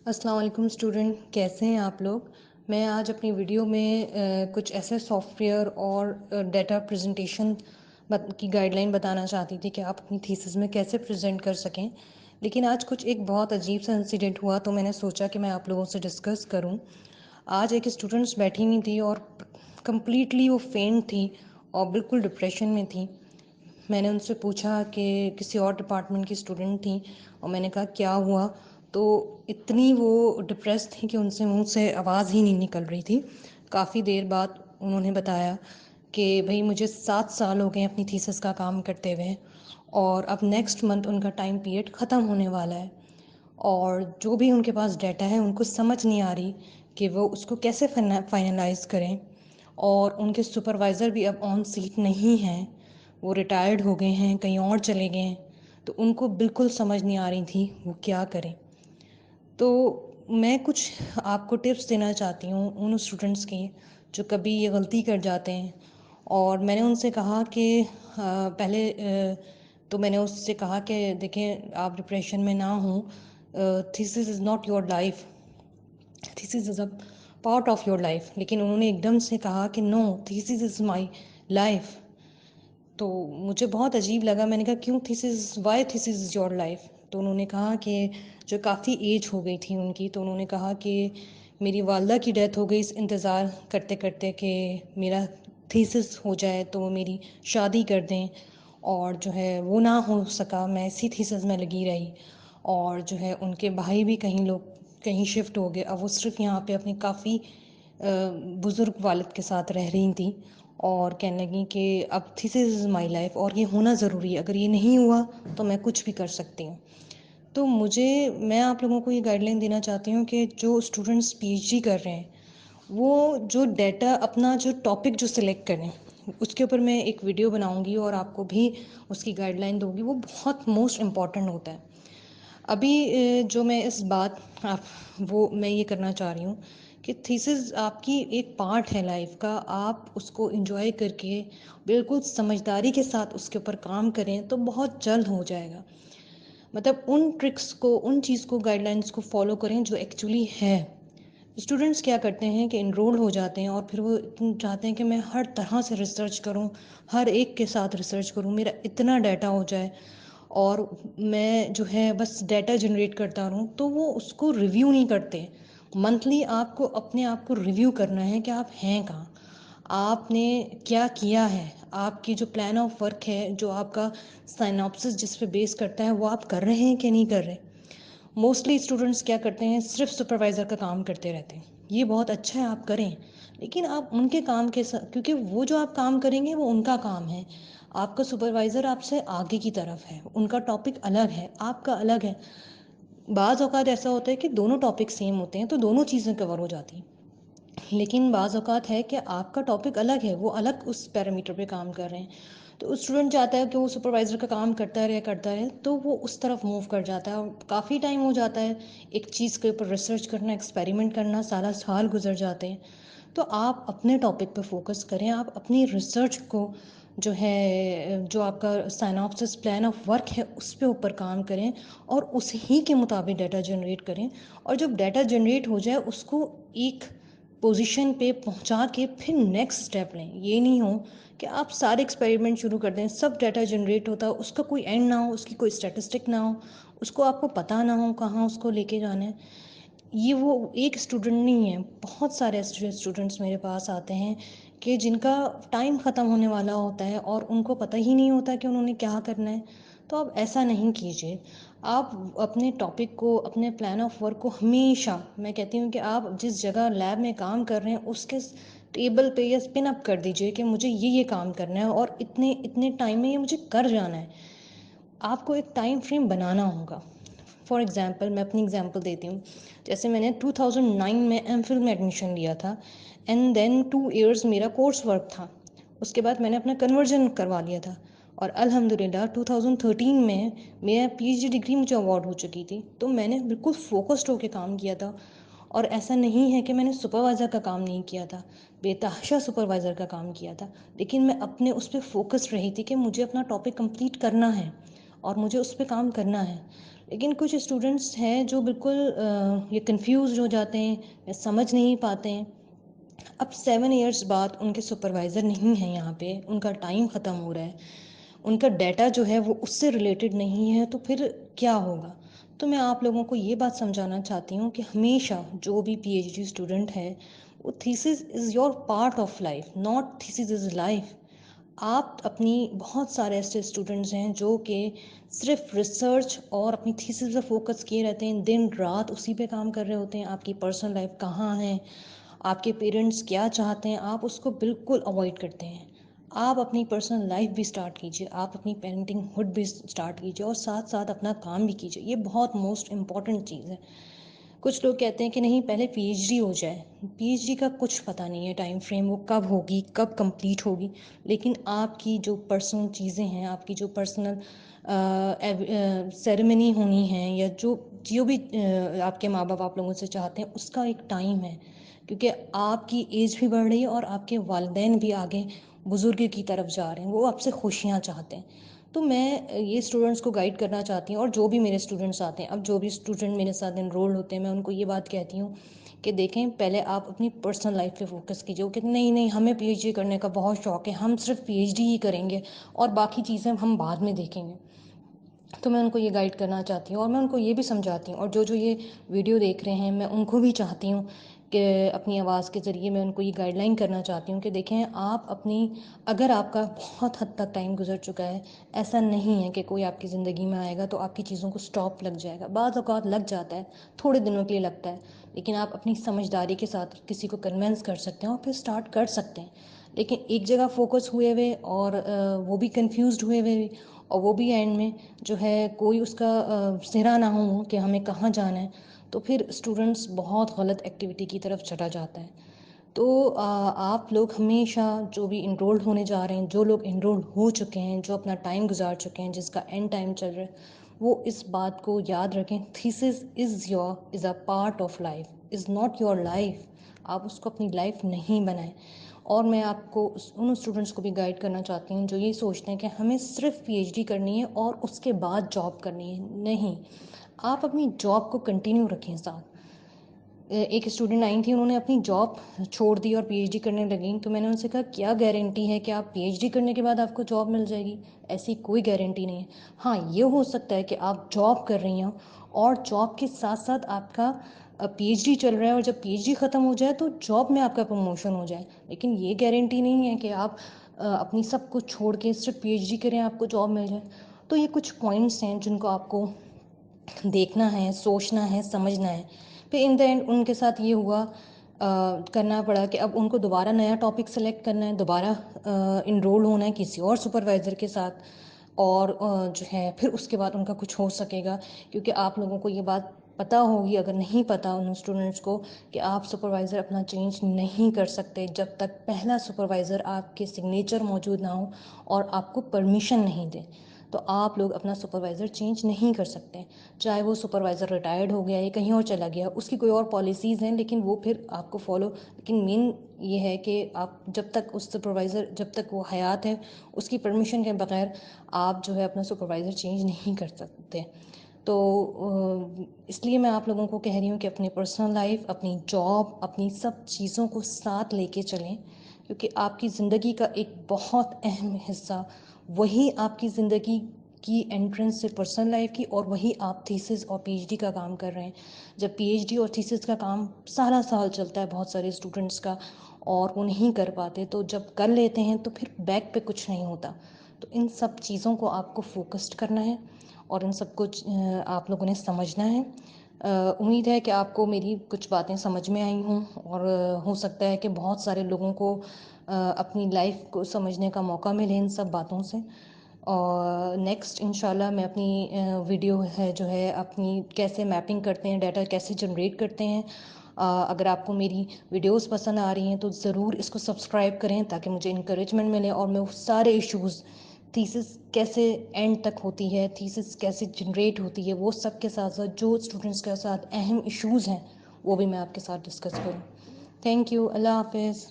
السلام علیکم اسٹوڈنٹ، کیسے ہیں آپ لوگ؟ میں آج اپنی ویڈیو میں کچھ ایسے سافٹ ویئر اور ڈیٹا پریزنٹیشن کی گائیڈ لائن بتانا چاہتی تھی کہ آپ اپنی تھیسس میں کیسے پریزنٹ کر سکیں. لیکن آج کچھ ایک بہت عجیب سا انسیڈنٹ ہوا، تو میں نے سوچا کہ میں آپ لوگوں سے ڈسکس کروں. آج ایک اسٹوڈنٹس بیٹھی ہوئی تھی اور کمپلیٹلی وہ فینٹ تھی اور بالکل ڈپریشن میں تھی. میں نے ان سے پوچھا کہ کسی اور ڈپارٹمنٹ کی اسٹوڈنٹ تھیں، اور میں نے کہا کیا ہوا، تو اتنی وہ ڈپریس تھی کہ ان سے منہ سے آواز ہی نہیں نکل رہی تھی. کافی دیر بعد انہوں نے بتایا کہ بھئی مجھے 7 سال ہو گئے اپنی تھیسس کا کام کرتے ہوئے، اور اب نیکسٹ منتھ ان کا ٹائم پیریڈ ختم ہونے والا ہے، اور جو بھی ان کے پاس ڈیٹا ہے ان کو سمجھ نہیں آ رہی کہ وہ اس کو کیسے فائنلائز کریں. اور ان کے سپروائزر بھی اب آن سیٹ نہیں ہیں، وہ ریٹائرڈ ہو گئے ہیں، کہیں اور چلے گئے ہیں، تو ان کو بالکل سمجھ نہیں آ رہی تھی وہ کیا کریں. تو میں کچھ آپ کو ٹپس دینا چاہتی ہوں ان اسٹوڈنٹس کی جو کبھی یہ غلطی کر جاتے ہیں. اور میں نے ان سے کہا کہ پہلے تو میں نے اس سے کہا کہ دیکھیں آپ ڈپریشن میں نہ ہوں، thesis is not your life, thesis is a part of your life. لیکن انہوں نے ایک دم سے کہا کہ نو، تھیسس از مائی لائف. تو مجھے بہت عجیب لگا. میں نے کہا کیوں thesis, why thesis is your life? تو انہوں نے کہا کہ جو کافی ایج ہو گئی تھی ان کی، تو انہوں نے کہا کہ میری والدہ کی ڈیتھ ہو گئی اس انتظار کرتے کرتے کہ میرا تھیسس ہو جائے تو وہ میری شادی کر دیں، اور جو ہے وہ نہ ہو سکا، میں اسی تھیسس میں لگی رہی. اور جو ہے ان کے بھائی بھی کہیں شفٹ ہو گئے، اب وہ صرف یہاں پہ اپنے کافی بزرگ والد کے ساتھ رہ رہی تھیں، اور کہنے لگیں کہ اب تھیسس از مائی لائف اور یہ ہونا ضروری ہے، اگر یہ نہیں ہوا تو میں کچھ بھی کر سکتی ہوں. تو میں آپ لوگوں کو یہ گائیڈ لائن دینا چاہتی ہوں کہ جو اسٹوڈنٹس پی ایچ ڈی کر رہے ہیں، وہ جو ڈیٹا اپنا جو ٹاپک جو سلیکٹ کریں، اس کے اوپر میں ایک ویڈیو بناؤں گی اور آپ کو بھی اس کی گائیڈ لائن دوں گی. وہ بہت موسٹ امپورٹنٹ ہوتا ہے. ابھی جو میں اس بات وہ میں یہ کرنا چاہ رہی ہوں کہ تھیسس آپ کی ایک پارٹ ہے لائف کا. آپ اس کو انجوائے کر کے بالکل سمجھداری کے ساتھ اس کے اوپر کام کریں تو بہت جلد ہو جائے گا. مطلب ان ٹرکس کو، ان چیز کو، گائیڈ لائنس کو فالو کریں جو ایکچولی ہے. اسٹوڈنٹس کیا کرتے ہیں کہ انرول ہو جاتے ہیں اور پھر وہ چاہتے ہیں کہ میں ہر طرح سے ریسرچ کروں، ہر ایک کے ساتھ ریسرچ کروں، میرا اتنا ڈیٹا ہو جائے اور میں جو ہے بس ڈیٹا جنریٹ کرتا رہوں. تو وہ اس کو ریویو نہیں کرتے. منتھلی آپ کو اپنے آپ کو ریویو کرنا ہے کہ آپ ہیں کہاں، آپ نے کیا کیا ہے، آپ کی جو پلان آف ورک ہے، جو آپ کا سائناپسس جس پہ بیس کرتا ہے، وہ آپ کر رہے ہیں کہ نہیں کر رہے. موسٹلی اسٹوڈنٹس کیا کرتے ہیں، صرف سپروائزر کا کام کرتے رہتے ہیں. یہ بہت اچھا ہے، آپ کریں، لیکن آپ ان کے کام کے ساتھ، کیونکہ وہ جو آپ کام کریں گے وہ ان کا کام ہے. آپ کا سپروائزر آپ سے آگے کی طرف ہے، ان کا ٹاپک الگ ہے، آپ کا الگ ہے. بعض اوقات ایسا ہوتا ہے کہ دونوں ٹاپک سیم ہوتے ہیں تو دونوں چیزیں کور ہو جاتی ہیں. لیکن بعض اوقات ہے کہ آپ کا ٹاپک الگ ہے، وہ الگ اس پیرامیٹر پہ کام کر رہے ہیں. تو اسٹوڈنٹ چاہتا ہے کہ وہ سپروائزر کا کام کرتا رہے، تو وہ اس طرف موو کر جاتا ہے اور کافی ٹائم ہو جاتا ہے ایک چیز کے اوپر ریسرچ کرنا، ایکسپیریمنٹ کرنا، سارا سال گزر جاتے ہیں. تو آپ اپنے ٹاپک پہ فوکس کریں، آپ اپنی ریسرچ کو جو ہے، جو آپ کا سائناپسس پلان آف ورک ہے، اس پہ اوپر کام کریں اور اس ہی کے مطابق ڈیٹا جنریٹ کریں. اور جب ڈیٹا جنریٹ ہو جائے اس کو ایک پوزیشن پہ پہنچا کے پھر نیکسٹ اسٹیپ لیں. یہ نہیں ہو کہ آپ سارے ایکسپیریمنٹ شروع کر دیں، سب ڈیٹا جنریٹ ہوتا ہے، اس کا کوئی اینڈ نہ ہو، اس کی کوئی اسٹیٹسٹک نہ ہو، اس کو آپ کو پتہ نہ ہو کہاں اس کو لے کے جانا ہے. یہ وہ ایک اسٹوڈنٹ نہیں ہے، بہت سارے ایسے اسٹوڈنٹس میرے پاس آتے ہیں کہ جن کا ٹائم ختم ہونے والا ہوتا ہے اور ان کو پتہ ہی نہیں ہوتا کہ انہوں نے کیا کرنا ہے. تو آپ ایسا نہیں کیجیے. آپ اپنے ٹاپک کو، اپنے پلان آف ورک کو ہمیشہ، میں کہتی ہوں کہ آپ جس جگہ لیب میں کام کر رہے ہیں اس کے ٹیبل پہ یا پن اپ کر دیجئے کہ مجھے یہ کام کرنا ہے اور اتنے ٹائم میں یہ مجھے کر جانا ہے. آپ کو ایک ٹائم فریم بنانا ہوگا. فار ایگزامپل، میں اپنی ایگزامپل دیتی ہوں. جیسے میں نے 2009 میں ایم فل میں ایڈمیشن لیا تھا، اینڈ دین 2 ایئرس میرا کورس ورک تھا. اس کے بعد میں نے اپنا کنورژن کروا لیا تھا، اور الحمدللہ 2013 میں میرا پی ایچ ڈی ڈگری مجھے اوارڈ ہو چکی تھی. تو میں نے بالکل فوکسڈ ہو کے کام کیا تھا، اور ایسا نہیں ہے کہ میں نے سپروائزر کا کام نہیں کیا تھا، بے تحاشا سپروائزر کا کام کیا تھا. لیکن میں اپنے اس پہ فوکس رہی تھی کہ مجھے اپنا ٹاپک کمپلیٹ کرنا ہے اور مجھے اس پہ کام کرنا ہے. لیکن کچھ اسٹوڈنٹس ہیں جو بالکل یہ کنفیوزڈ ہو جاتے ہیں یا سمجھ نہیں پاتے ہیں. اب 7 ایئرس بعد ان کے سپروائزر نہیں ہیں یہاں پہ، ان کا ٹائم ختم ہو رہا ہے، ان کا ڈیٹا جو ہے وہ اس سے ریلیٹڈ نہیں ہے، تو پھر کیا ہوگا؟ تو میں آپ لوگوں کو یہ بات سمجھانا چاہتی ہوں کہ ہمیشہ جو بھی پی ایچ ڈی اسٹوڈنٹ ہے، وہ thesis is your part of life, not thesis is life. آپ اپنی بہت سارے ایسے اسٹوڈنٹس ہیں جو کہ صرف ریسرچ اور اپنی تھیسس پہ فوکس کیے رہتے ہیں، دن رات اسی پہ کام کر رہے ہوتے ہیں. آپ کی پرسنل لائف کہاں ہے، آپ کے پیرنٹس کیا چاہتے ہیں، آپ اس کو بالکل اوائڈ کرتے ہیں. آپ اپنی پرسنل لائف بھی سٹارٹ کیجئے، آپ اپنی پیرنٹنگ ہوڈ بھی سٹارٹ کیجئے، اور ساتھ ساتھ اپنا کام بھی کیجئے. یہ بہت موسٹ امپورٹنٹ چیز ہے. کچھ لوگ کہتے ہیں کہ نہیں پہلے پی ایچ ڈی ہو جائے. پی ایچ ڈی کا کچھ پتہ نہیں ہے ٹائم فریم، وہ کب ہوگی، کب کمپلیٹ ہوگی. لیکن آپ کی جو پرسنل چیزیں ہیں، آپ کی جو پرسنل سیریمنی ہونی ہے، یا جو بھی آپ کے ماں باپ آپ لوگوں سے چاہتے ہیں، اس کا ایک ٹائم ہے. کیونکہ آپ کی ایج بھی بڑھ رہی ہے اور آپ کے والدین بھی آگے بزرگی کی طرف جا رہے ہیں، وہ آپ سے خوشیاں چاہتے ہیں. تو میں یہ اسٹوڈنٹس کو گائیڈ کرنا چاہتی ہوں، اور جو بھی میرے اسٹوڈنٹس آتے ہیں، اب جو بھی اسٹوڈنٹ میرے ساتھ انرولڈ ہوتے ہیں، میں ان کو یہ بات کہتی ہوں کہ دیکھیں پہلے آپ اپنی پرسنل لائف پہ فوکس کیجیے. وہ کہ نہیں ہمیں پی ایچ ڈی کرنے کا بہت شوق ہے، ہم صرف پی ایچ ڈی ہی کریں گے اور باقی چیزیں ہم بعد میں دیکھیں گے. تو میں ان کو یہ گائیڈ کرنا چاہتی ہوں، اور میں ان کو یہ بھی سمجھاتی ہوں، اور جو یہ ویڈیو دیکھ رہے ہیں، میں ان کو بھی چاہتی ہوں کہ اپنی آواز کے ذریعے میں ان کو یہ گائیڈ لائن کرنا چاہتی ہوں کہ دیکھیں آپ اگر آپ کا بہت حد تک ٹائم گزر چکا ہے، ایسا نہیں ہے کہ کوئی آپ کی زندگی میں آئے گا تو آپ کی چیزوں کو سٹاپ لگ جائے گا. بعض اوقات لگ جاتا ہے، تھوڑے دنوں کے لیے لگتا ہے، لیکن آپ اپنی سمجھداری کے ساتھ کسی کو کنونس کر سکتے ہیں اور پھر سٹارٹ کر سکتے ہیں. لیکن ایک جگہ فوکس ہوئے ہوئے اور وہ بھی کنفیوزڈ ہوئے ہوئے، اور وہ بھی اینڈ میں جو ہے کوئی اس کا سہرا نہ ہو کہ ہمیں کہاں جانا ہے، تو پھر اسٹوڈنٹس بہت غلط ایکٹیویٹی کی طرف چلا جاتا ہے. تو آپ لوگ ہمیشہ جو بھی انرولڈ ہونے جا رہے ہیں، جو لوگ انرولڈ ہو چکے ہیں، جو اپنا ٹائم گزار چکے ہیں، جس کا اینڈ ٹائم چل رہا ہے، وہ اس بات کو یاد رکھیں، thesis is a part of life, is not your life. آپ اس کو اپنی لائف نہیں بنائیں. اور میں آپ کو ان اسٹوڈنٹس کو بھی گائیڈ کرنا چاہتی ہوں جو یہ سوچتے ہیں کہ ہمیں صرف پی ایچ ڈی کرنی ہے اور اس کے بعد جاب کرنی ہے. نہیں، آپ اپنی جاب کو کنٹینیو رکھیں ساتھ. ایک اسٹوڈنٹ آئی تھی، انہوں نے اپنی جاب چھوڑ دی اور پی ایچ ڈی کرنے لگیں، تو میں نے ان سے کہا کیا گارنٹی ہے کہ آپ پی ایچ ڈی کرنے کے بعد آپ کو جاب مل جائے گی؟ ایسی کوئی گارنٹی نہیں ہے. ہاں، یہ ہو سکتا ہے کہ آپ جاب کر رہی ہوں اور جاب کے ساتھ ساتھ آپ کا پی ایچ ڈی چل رہا ہے، اور جب پی ایچ ڈی ختم ہو جائے تو جاب میں آپ کا پروموشن ہو جائے. لیکن یہ گارنٹی نہیں ہے کہ آپ اپنی سب کچھ چھوڑ کے صرف پی ایچ ڈی کریں آپ کو جاب مل جائے. تو یہ کچھ پوائنٹس ہیں جن کو آپ کو دیکھنا ہے، سوچنا ہے، سمجھنا ہے. پھر ان دا اینڈ ان کے ساتھ یہ ہوا، کرنا پڑا کہ اب ان کو دوبارہ نیا ٹاپک سلیکٹ کرنا ہے، دوبارہ انرول ہونا ہے کسی اور سپروائزر کے ساتھ، اور جو ہے پھر اس کے بعد ان کا کچھ ہو سکے گا. کیونکہ آپ لوگوں کو یہ بات پتہ ہوگی، اگر نہیں پتہ ان اسٹوڈنٹس کو، کہ آپ سپروائزر اپنا چینج نہیں کر سکتے جب تک پہلا سپروائزر آپ کے سگنیچر موجود نہ ہو اور آپ کو پرمیشن نہیں دے. تو آپ لوگ اپنا سپروائزر چینج نہیں کر سکتے، چاہے وہ سپروائزر ریٹائرڈ ہو گیا یا کہیں اور چلا گیا، اس کی کوئی اور پالیسیز ہیں لیکن وہ پھر آپ کو فالو. لیکن مین یہ ہے کہ آپ جب تک اس سپروائزر، جب تک وہ حیات ہے، اس کی پرمیشن کے بغیر آپ جو ہے اپنا سپروائزر چینج نہیں کر سکتے. تو اس لیے میں آپ لوگوں کو کہہ رہی ہوں کہ اپنی پرسنل لائف، اپنی جاب، اپنی سب چیزوں کو ساتھ لے کے چلیں، کیونکہ آپ کی زندگی کا ایک بہت اہم حصہ وہی آپ کی زندگی کی انٹرنس سے پرسنل لائف کی، اور وہی آپ تھیسس اور پی ایچ ڈی کا کام کر رہے ہیں. جب پی ایچ ڈی اور تھیسس کا کام سارا سال چلتا ہے بہت سارے اسٹوڈنٹس کا، اور وہ نہیں کر پاتے، تو جب کر لیتے ہیں تو پھر بیک پہ کچھ نہیں ہوتا. تو ان سب چیزوں کو آپ کو فوکسڈ کرنا ہے، اور ان سب کچھ آپ لوگوں نے سمجھنا ہے. امید ہے کہ آپ کو میری کچھ باتیں سمجھ میں آئی ہوں، اور ہو سکتا ہے کہ بہت سارے لوگوں کو اپنی لائف کو سمجھنے کا موقع ملے ان سب باتوں سے. اور نیکسٹ انشاءاللہ میں اپنی ویڈیو ہے جو ہے اپنی کیسے میپنگ کرتے ہیں، ڈیٹا کیسے جنریٹ کرتے ہیں، اگر آپ کو میری ویڈیوز پسند آ رہی ہیں تو ضرور اس کو سبسکرائب کریں تاکہ مجھے انکریجمنٹ ملے، اور میں وہ سارے ایشوز، تھیسس کیسے اینڈ تک ہوتی ہے، تھیسس کیسے جنریٹ ہوتی ہے، وہ سب کے ساتھ ساتھ جو اسٹوڈنٹس کے ساتھ اہم ایشوز ہیں وہ بھی میں آپ کے ساتھ ڈسکس کروں. Thank you. اللہ حافظ.